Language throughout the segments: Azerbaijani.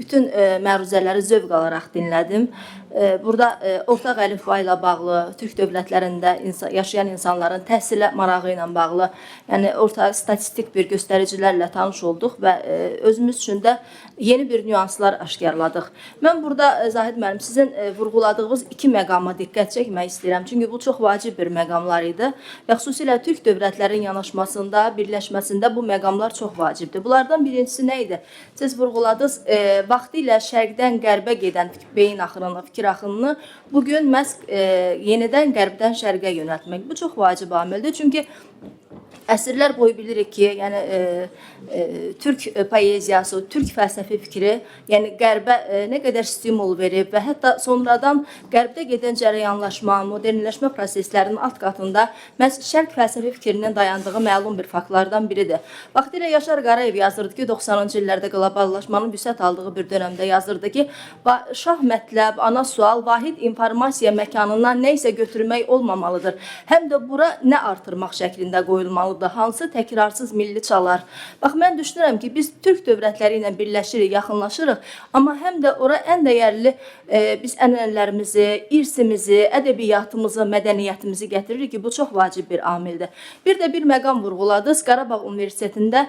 bütün məruzələri zövq alaraq dinlədim. Burada ortaq əlifba ilə bağlı, Türk dövlətlərində yaşayan insanların təhsilə marağı ilə bağlı, yəni ortaq statistik bir göstəricilərlə tanış olduq və özümüz üçün də yeni bir nüanslar aşkarladıq. Mən burada Zahid müəllim sizin vurğuladığınız iki məqama diqqət çəkmək istəyirəm. Çünki bu çox vacib bir məqamlar idi və xüsusilə Türk dövlətlərin yanaşmasında, birləşməsində bu məqamlar çox vacibdir. Bunlardan birincisi nə idi? Siz vurğuladınız, vaxtilə şərqdən qərbə gedən beyin axınını, fikir axınını bugün məhz yenidən qərbdən şərqə yönəltmək. Bu çox vacib amildir. Çünki əsrlər boyu bilirik ki, yəni Türk poeziyası, Türk fəlsəfi fikri, yəni qərbə nə qədər stimul verib və hətta sonradan qərbdə gedən cərəyanlaşma, modernləşmə proseslərinin alt qatında məhz şərq fəlsəfi fikrinin dayandığı məlum bir faktlardan biridir. Vaxtilə Yaşar Qarayev yazırdı ki, 90-cı illərdə qloballaşmanın vüsət aldığı bir dövrdə yazırdı ki, şah mətləb, ana sual, vahid informasiya məkanından nə isə götürmək olmamalıdır. Həm də bura nə artırmaq şəklində qoyulmalıdır. Hansı təkrarsız milli çalar. Bax, mən düşünürəm ki, biz Türk dövlətləri ilə birləşirik, yaxınlaşırıq, amma həm də ora ən dəyərli biz ənənələrimizi, irsimizi, ədəbiyyatımızı, mədəniyyətimizi gətiririk ki, bu çox vacib bir amildir. Bir də bir məqam vurğuladınız, Qarabağ Universitetində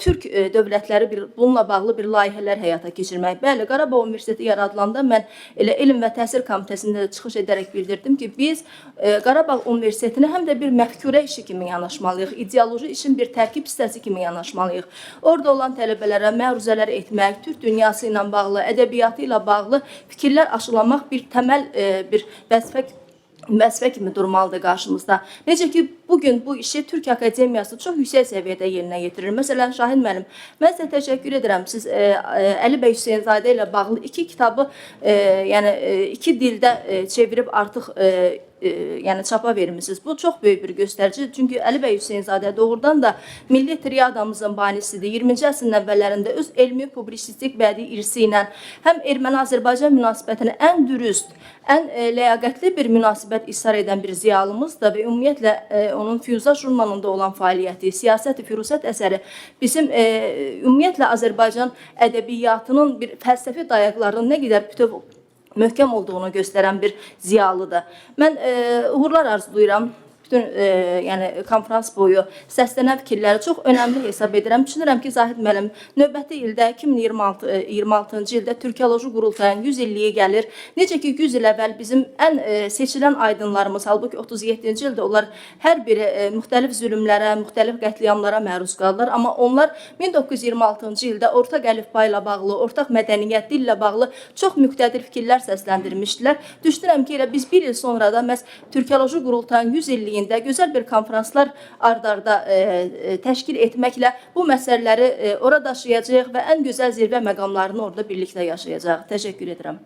Türk dövlətləri bununla bağlı bir layihələr həyata keçirmək. Bəli, Qarabağ Universiteti yaradılanda mən elə Elm və Təhsil Komitəsində çıxış edərək bildirdim ki, biz Qarabağ Universitetini həm də bir məfkurə işi kimi yanaşmalıyıq, ideoloji işin bir tərkib hissəsi kimi yanaşmalıyıq. Orada olan tələbələrə məruzələr etmək, Türk dünyası ilə bağlı, ədəbiyyatı ilə bağlı fikirlər aşılamaq bir təməl bir vəzifə kimi durmalıdır qarşımızda. Necə ki, bugün bu işi Türk Akademiyası çox yüksək səviyyədə yerinə yetirir. Məsələn, Şahin müəllim, mən sizə təşəkkür edirəm. Siz Əli bəy Hüseynzadə ilə bağlı iki kitabı, yəni iki dildə çevirib artıq yəni çapa vermişsiniz. Bu çox böyük bir göstəricidir. Çünki Əli bəy Hüseynzadə doğrudan da milli triadamızın banisidir. 20-ci əsrin əvvəllərində öz elmi, publisistik bədii irsi ilə həm Erməni-Azərbaycan münasibətini ən dürüst, ən ləyaqətli bir münasibət israr edən bir ziyalımızdır və ümumiyyətlə onun Füyuzat jurnalında olan fəaliyyəti, Siyasət-i Firuzət əsəri bizim ümumiyyətlə Azərbaycan ədəbiyyatının bir fəlsəfi dayaqlarının nə qədər bütöv möhkəm olduğunu göstərən bir ziyalıdır. Mən uğurlar arzulayıram. Bütün yəni konferans boyu səslənən fikirləri çox önəmli hesab edirəm. Düşünürəm ki, Zahid müəllim, növbəti ildə 2026-cı ildə Türkiyoloji Qurultayın 100 illiyi gəlir. Necə ki, 100 il əvvəl bizim ən seçilən aydınlarımız, halbuki 37-ci ildə onlar hər biri müxtəlif zülümlərə, müxtəlif qətliamlara məruz qaldılar. Amma onlar 1926-cı ildə ortaq əlifba ilə bağlı, ortaq mədəniyyət, dillə bağlı çox müqtədir fikirlər səsləndirmişdilər. Düşünürəm ki, elə biz bir il sonra da məhz Türkiyoloji Qurultayın 100 illiyi gözəl bir konferanslar ard-arda təşkil etməklə bu məsələləri ora daşıyacaq və ən gözəl zirvə məqamlarını orada birlikdə yaşayacaq. Təşəkkür edirəm.